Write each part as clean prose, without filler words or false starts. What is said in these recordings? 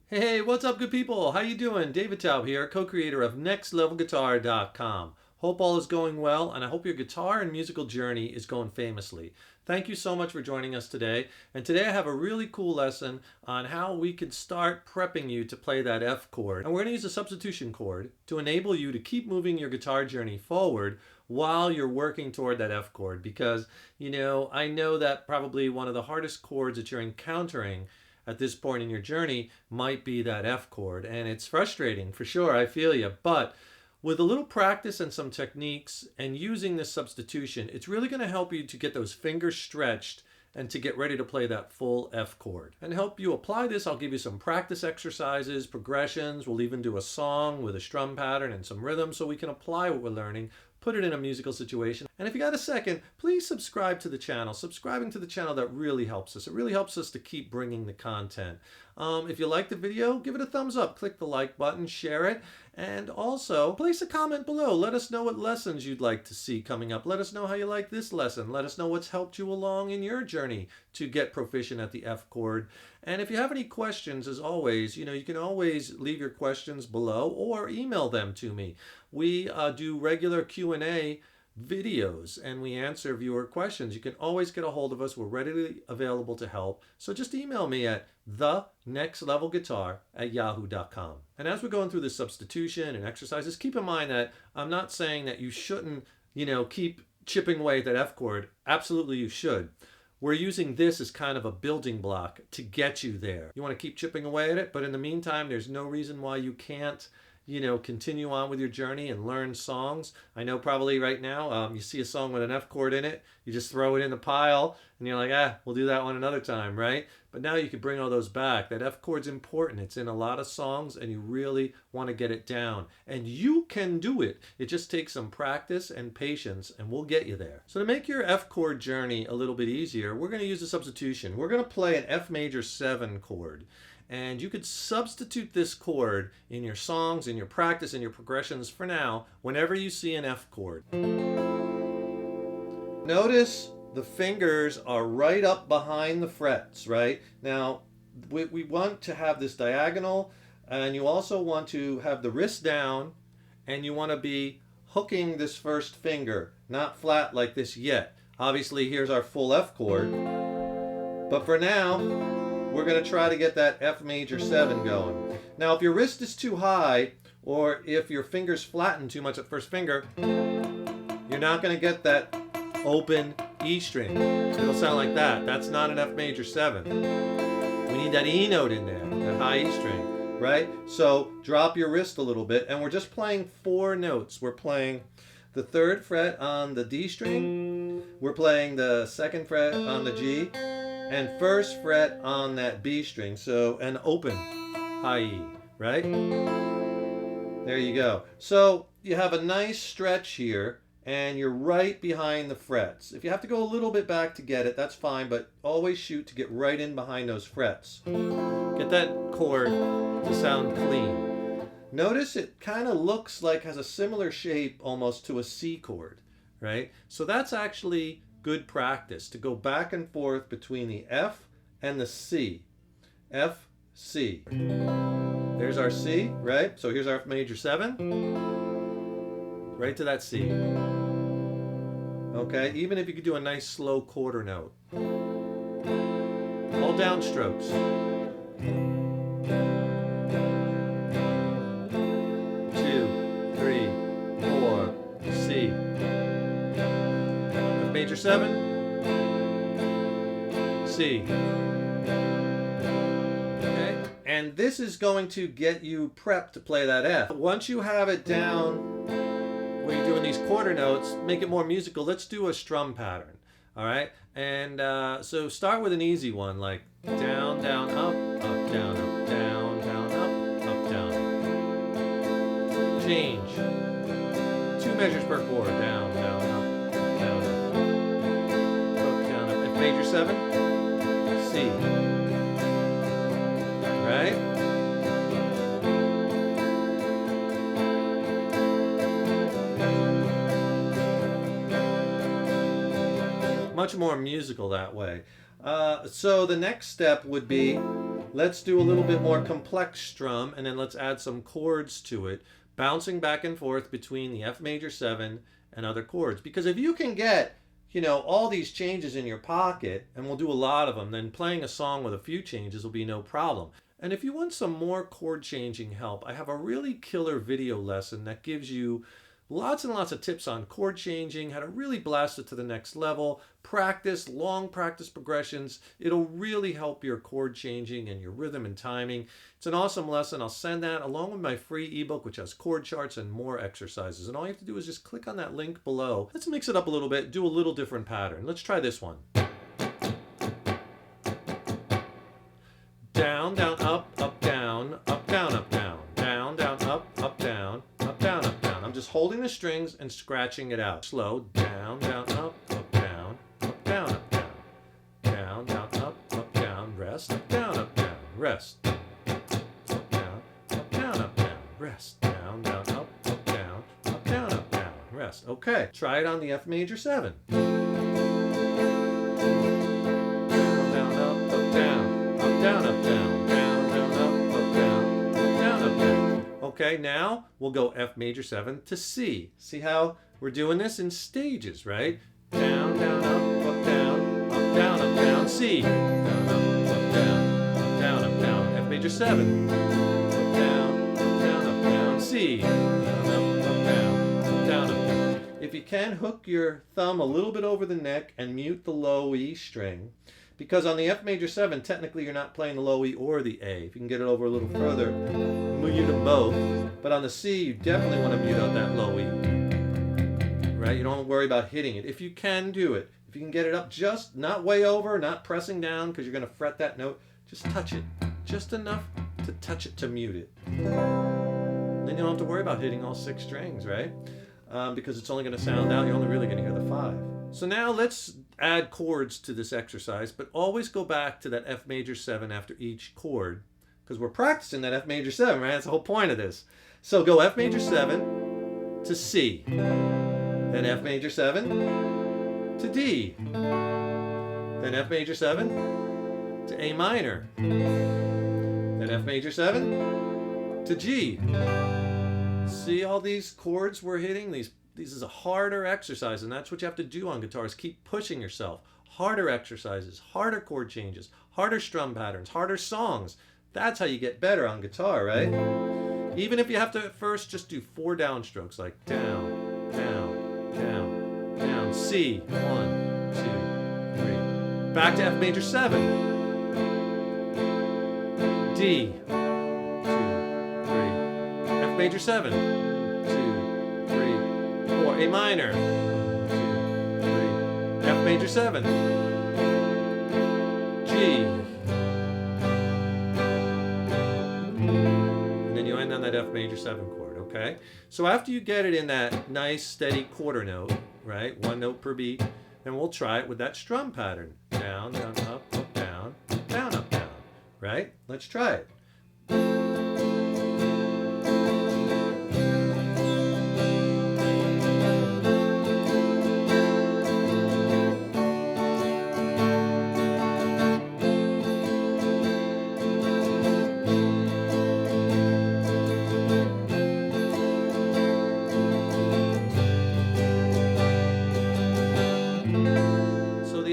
Hey, what's up, good people? How you doing? David Taub here, co-creator of NextLevelGuitar.com. Hope all is going well, and I hope your guitar and musical journey is going famously. Thank you so much for joining us today. And today I have a really cool lesson on how we can start prepping you to play that F chord. And we're going to use a substitution chord to enable you to keep moving your guitar journey forward while you're working toward that F chord. Because, I know that probably one of the hardest chords that you're encountering at this point in your journey might be that F chord. And it's frustrating for sure, I feel you. But with a little practice and some techniques and using this substitution, it's really going to help you to get those fingers stretched and to get ready to play that full F chord. And to help you apply this, I'll give you some practice exercises, progressions. We'll even do a song with a strum pattern and some rhythm so we can apply what we're learning, put it in a musical situation. And if you got a second, please subscribe to the channel. Subscribing to the channel, that really helps us. It really helps us to keep bringing the content. If you like the video, give it a thumbs up. Click the like button, share it, and also place a comment below. Let us know what lessons you'd like to see coming up. Let us know how you like this lesson. Let us know what's helped you along in your journey to get proficient at the F chord. And if you have any questions, as always, you can always leave your questions below or email them to me. We do regular Q&A videos and we answer viewer questions. You can always get a hold of us. We're readily available to help. So just email me at thenextlevelguitar@yahoo.com. And as we're going through the substitution and exercises, keep in mind that I'm not saying that you shouldn't, keep chipping away at that F chord. Absolutely you should. We're using this as kind of a building block to get you there. You want to keep chipping away at it, but in the meantime, there's no reason why you can't continue on with your journey and learn songs. I know probably right now you see a song with an F chord in it, you just throw it in the pile and you're like, we'll do that one another time, right? But now you can bring all those back. That F chord's important. It's in a lot of songs and you really want to get it down. And you can do it. It just takes some practice and patience and we'll get you there. So to make your F chord journey a little bit easier, we're going to use a substitution. We're going to play an F major 7 chord. And you could substitute this chord in your songs, in your practice, in your progressions for now, whenever you see an F chord. Notice the fingers are right up behind the frets, right? Now, we want to have this diagonal, and you also want to have the wrist down, and you want to be hooking this first finger, not flat like this yet. Obviously, here's our full F chord, but for now, we're going to try to get that F major 7 going. Now, if your wrist is too high, or if your fingers flatten too much at first finger, you're not going to get that open E string. It'll sound like that. That's not an F major 7. We need that E note in there, that high E string, right? So drop your wrist a little bit, and we're just playing 4 notes. We're playing the 3rd fret on the D string, we're playing the 2nd fret on the G, and 1st fret on that B string, so an open high E, right? There you go. So you have a nice stretch here, and you're right behind the frets. If you have to go a little bit back to get it, that's fine, but always shoot to get right in behind those frets. Get that chord to sound clean. Notice it kind of looks like has a similar shape almost to a C chord, right? So that's actually good practice to go back and forth between the F and the C. F, C. There's our C, right? So here's our F major 7. Right to that C. Okay, even if you could do a nice slow quarter note. All downstrokes. 2, 3, 4, C. F major 7, C. Okay, and this is going to get you prepped to play that F. Once you have it down, when you're doing these quarter notes, make it more musical. Let's do a strum pattern, all right? And so start with an easy one, like down, down, up, down, up, down, down, up, down. Change. 2 measures per chord, down, down, up, down, up, down, up. F major 7, C, right? Much more musical that way. So the next step would be Let's do a little bit more complex strum, and then let's add some chords to it, bouncing back and forth between the F major 7 and other chords. Because if you can get, all these changes in your pocket, and we'll do a lot of them, then playing a song with a few changes will be no problem. And if you want some more chord changing help, I have a really killer video lesson that gives you lots and lots of tips on chord changing, how to really blast it to the next level, practice, long practice progressions. It'll really help your chord changing and your rhythm and timing. It's an awesome lesson. I'll send that along with my free ebook, which has chord charts and more exercises. And all you have to do is just click on that link below. Let's mix it up a little bit, do a little different pattern. Let's try this one. Down, down, up, down, up, down, up, down. Down, down, up, down, up, down, up, down. I'm just holding the strings and scratching it out. Slow. Down, down, up, down, up, down, up, down. Down, down, up, down. Rest. Up, down, rest. Up, down, up, down. Rest. Down, down, up, down, up, down, up, down. Rest. Okay. Try it on the F major 7. Down, down, up, down, up, down, up, down. Down, down, up, down, up, down, up, down. Okay, now we'll go F major 7 to C. See how we're doing this in stages, right? Down, down, up, down, up, down, up, down, C. Down, up, down, up, down, up, down. F major 7. Up, down, up, down, C. Down, up, down, up, down, up, down. If you can, hook your thumb a little bit over the neck and mute the low E string. Because on the F major 7, technically you're not playing the low E or the A. If you can get it over a little further, mute them both. But on the C, you definitely want to mute out that low E. Right? You don't want to worry about hitting it. If you can do it, if you can get it up just, not way over, not pressing down because you're going to fret that note, just touch it. Just enough to touch it to mute it. Then you don't have to worry about hitting all 6 strings, right? Because it's only going to sound out. You're only really going to hear the 5. So now let's add chords to this exercise, but always go back to that F major 7 after each chord, because we're practicing that F major 7, right? That's the whole point of this. So go F major 7 to C, then F major 7 to D, then F major 7 to A minor, then F major 7 to G. See all these chords we're hitting? This is a harder exercise, and that's what you have to do on guitar, is keep pushing yourself. Harder exercises, harder chord changes, harder strum patterns, harder songs. That's how you get better on guitar, right? Even if you have to at first just do 4 downstrokes, like down, down, down, down, C, 1, 2, 3. Back to F major 7. D, 2, 3. F major 7, 2, 3, 4. A minor, 2, 3. F major 7. G. And then you end on that F major 7 chord, okay? So after you get it in that nice steady quarter note, right? 1 note per beat, then we'll try it with that strum pattern. Down, down, up, down, down, up, down, right? Let's try it.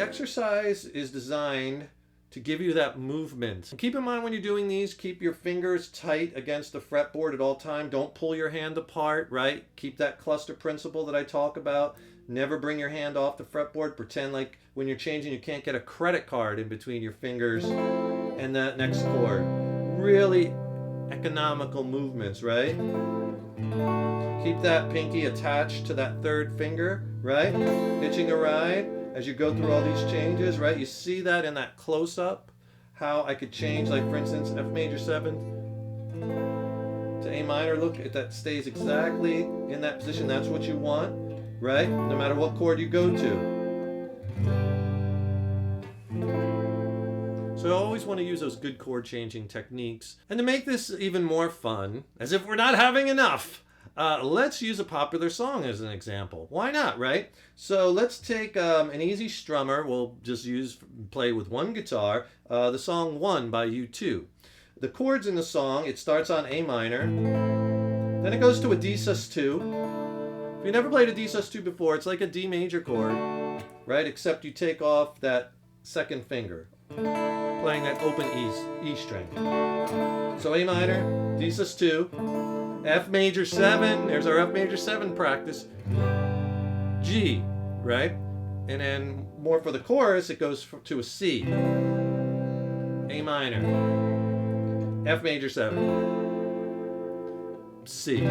Exercise is designed to give you that movement. And keep in mind when you're doing these, keep your fingers tight against the fretboard at all time. Don't pull your hand apart, right? Keep that cluster principle that I talk about. Never bring your hand off the fretboard. Pretend like when you're changing, you can't get a credit card in between your fingers and that next chord. Really economical movements, right? Keep that pinky attached to that 3rd finger, right? Hitching a ride. As you go through all these changes, right? You see that in that close-up, how I could change, like for instance, F major 7 to A minor. Look, that stays exactly in that position. That's what you want, right? No matter what chord you go to. So I always want to use those good chord changing techniques. And to make this even more fun, as if we're not having enough, Let's use a popular song as an example. Why not, right? So let's take an easy strummer. We'll just play with one guitar. The song One by U2. The chords in the song, it starts on A minor. Then it goes to a D sus2. If you never played a D sus2 before, it's like a D major chord, right? Except you take off that second finger, playing that open E string. So A minor, D sus2, F major 7, there's our F major 7 practice, G, right? And then more for the chorus, it goes to a C, A minor, F major 7, C.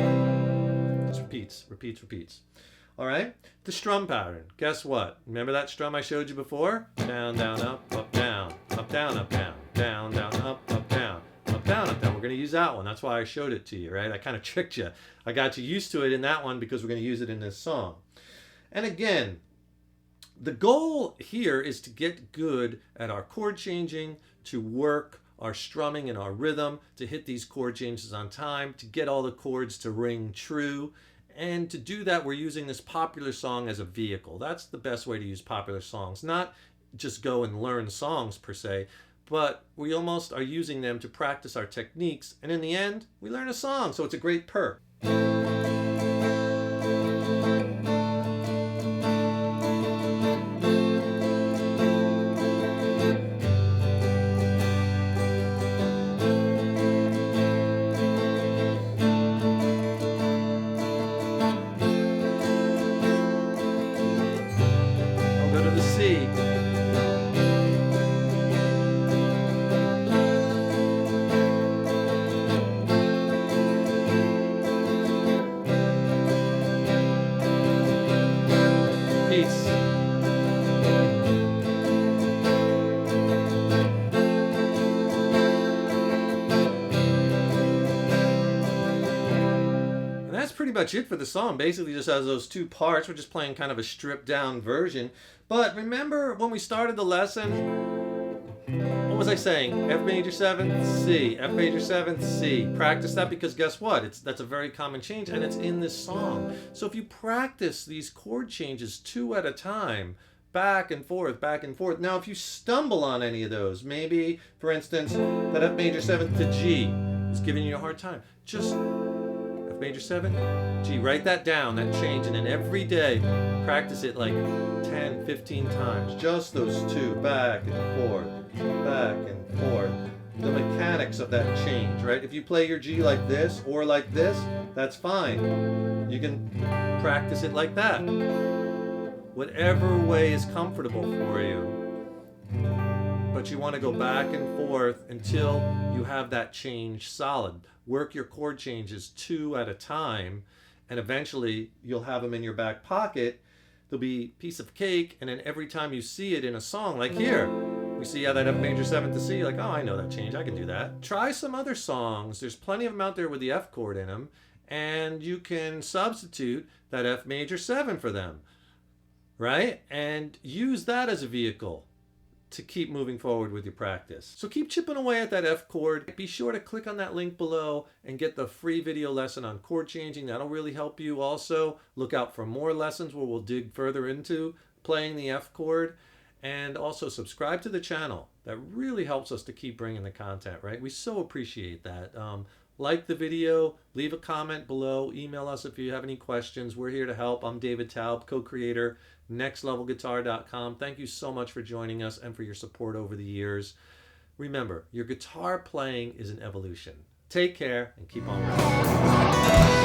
Just repeats. All right? The strum pattern. Guess what? Remember that strum I showed you before? Down, down, up, down, up, down, up, down, down, down, up, down, up, down, up, down. We're going to use that one. That's why I showed it to you, right? I kind of tricked you. I got you used to it in that one because we're going to use it in this song. And again, the goal here is to get good at our chord changing, to work our strumming and our rhythm, to hit these chord changes on time, to get all the chords to ring true. And to do that, we're using this popular song as a vehicle. That's the best way to use popular songs. Not just go and learn songs per se, but we almost are using them to practice our techniques. And in the end, we learn a song. So it's a great perk. Pretty much it for the song. Basically just has those two parts. We're just playing kind of a stripped down version. But remember when we started the lesson, what was I saying? F major 7, C, F major 7, C. Practice that because guess what? That's a very common change and it's in this song. So if you practice these chord changes 2 at a time, back and forth, back and forth. Now if you stumble on any of those, maybe for instance that F major 7 to G is giving you a hard time, just major 7, G, write that down, that change, and then every day practice it like 10, 15 times. Just those 2, back and forth, back and forth. The mechanics of that change, right? If you play your G like this or like this, that's fine. You can practice it like that. Whatever way is comfortable for you. But you want to go back and forth until you have that change solid. Work your chord changes 2 at a time, and eventually you'll have them in your back pocket. There'll be a piece of cake, and then every time you see it in a song, like here, we see how that F major 7 to C, like, oh, I know that change, I can do that. Try some other songs. There's plenty of them out there with the F chord in them, and you can substitute that F major 7 for them, right? And use that as a vehicle to keep moving forward with your practice. So keep chipping away at that F chord. Be sure to click on that link below and get the free video lesson on chord changing. That'll really help you. Also, look out for more lessons where we'll dig further into playing the F chord. And also subscribe to the channel. That really helps us to keep bringing the content, right? We so appreciate that. Like the video, leave a comment below, email us if you have any questions. We're here to help. I'm David Taub, co-creator, nextlevelguitar.com. Thank you so much for joining us and for your support over the years. Remember, your guitar playing is an evolution. Take care and keep on rocking.